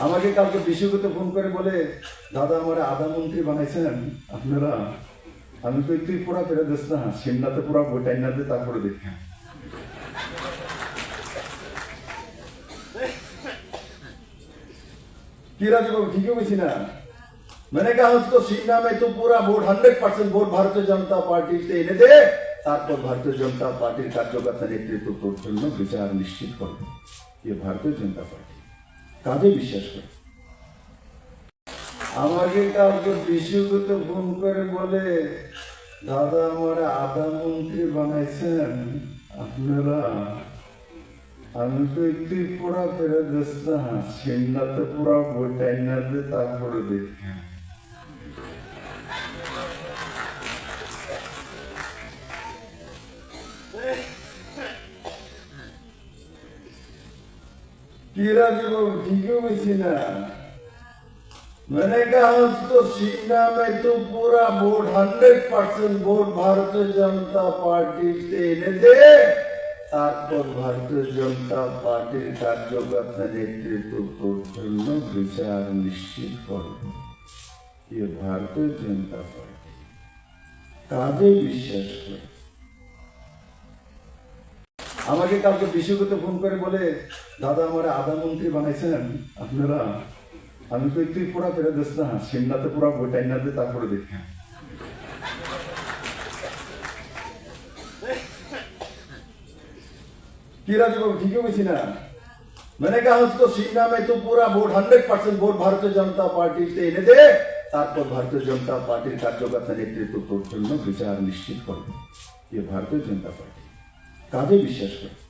আমাকে কালকে বিশ্বগত ফোন করে বলে, দাদা আমার আধা মন্ত্রী বানাইছেন আপনারা। আমি তো তুই পুরা ফেরত দিস না, সিমনাতে পুরা বইটাই না দিয়ে তারপরে দেখি। কি রাজু বাবু ठीक है ना? मैंने कहा उसको सीना में तो पूरा vote 100% vote Bharatiya Janata party से এনে দে, তারপর ভারতীয় জনতা পার্টির কার্যকর্তা নেতৃত্ব তোর জন্য বিচার নিশ্চিত করবে। ये भारतीय जनता पार्टी কাজে বিশ্বাস করে। আমাকে কালকে বিশ্বগত ফোন করে বলে, দাদা আমার আধা মন্ত্রী বানাইছেন আপনারা। আমি তো একটু পুরা ফেরত দিস না, সিমনাতে পুরা বইটাই না দিয়ে তারপরে দেখি। কি রাজু বাবু ठीक है ना? मैंने कहा उसको सीना में तो पूरा vote 100% vote Bharatiya Janata party से এনে দে, তারপর ভারতীয় জনতা পার্টির কার্যকর্তা নেতৃত্ব তোর জন্য বিচার নিশ্চিত করবে। ये भारतीय जनता पार्टी কাজে বিশ্বাস করে। আমাকে কালকে বিশ্বগত ফোন করে বলে, দাদা আমার আধা মন্ত্রী বানাইছেন আপনারা। আমি তো একটু পুরা ফেরত দিস না, সিমনাতে পুরা বইটাই না দিয়ে তারপরে দেখি। কি রাজু বাবু ठीक है ना? मैंने कहा उसको सीना में तो पूरा vote 100% vote Bharatiya Janata party से এনে দে, তারপর ভারতীয় জনতা পার্টির কার্যকর্তা নেতৃত্ব তোর জন্য বিচার নিশ্চিত করবে। ये भारतीय जनता पार्टी কাজে বিশ্বাস করে।